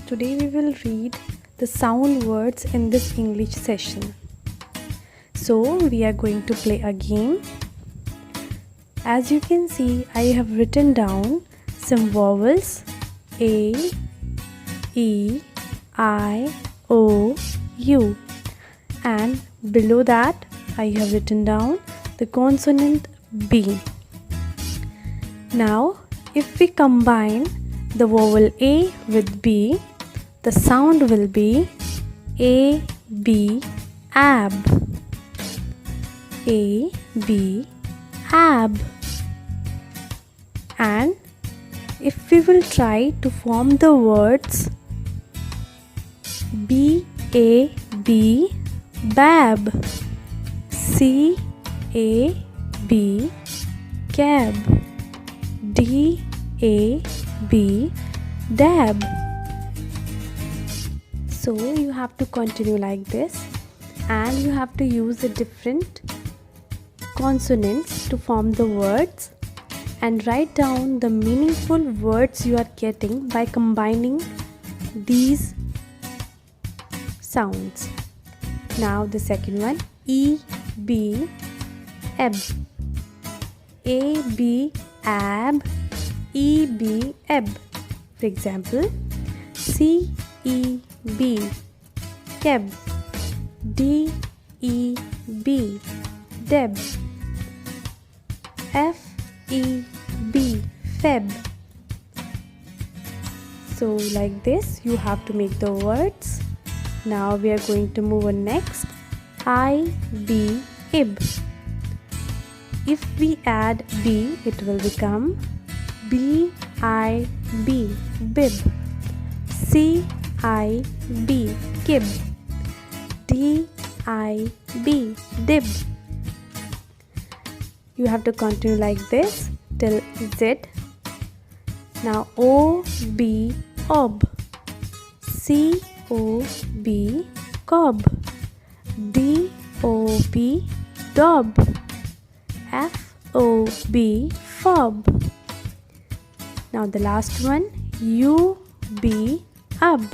Today we will read the sound words in this English session. So we are going to play a game. As you can see, I have written down some vowels A, E, I, O, U, and below that I have written down the consonant B. Now if we combine the vowel A with B, the sound will be A, B, ab. A, B, ab. And if we will try to form the words B, A, B, bab. C, A, B, cab. D, A, B, dab. So you have to continue like this, and you have to use the different consonants to form the words and write down the meaningful words you are getting by combining these sounds. Now the second one, E, B, eb. A, B, ab. E, B, eb. For example, C, E, B, keb. D, E, B, deb. F, E, B, feb. So like this you have to make the words. Now we are going to move on next. I, B, ib. If we add B, it will become B, I, B, bib. C, I, B, kib. D, I, B, dib. You have to continue like this till Z. Now O, B, ob. C, O, B, cob. D, O, B, dob. F, O, B, fob. Now the last one, U, B, ub.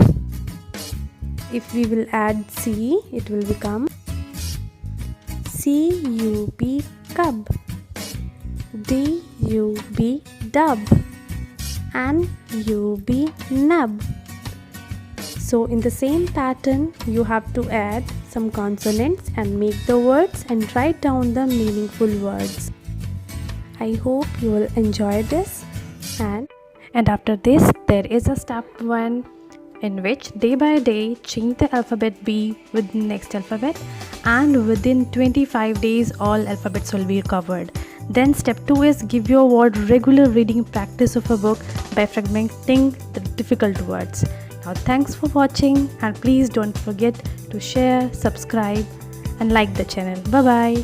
If we will add C, it will become C, U, B, cub. D, U, B, dub. And U, B, nub. So in the same pattern, you have to add some consonants and make the words and write down the meaningful words. I hope you will enjoy this. And after this, there is a step 1 in which day by day change the alphabet B with the next alphabet, and within 25 days all alphabets will be covered. Then step 2 is give your word regular reading practice of a book by fragmenting the difficult words. Now thanks for watching, and please don't forget to share, subscribe and like the channel. Bye bye.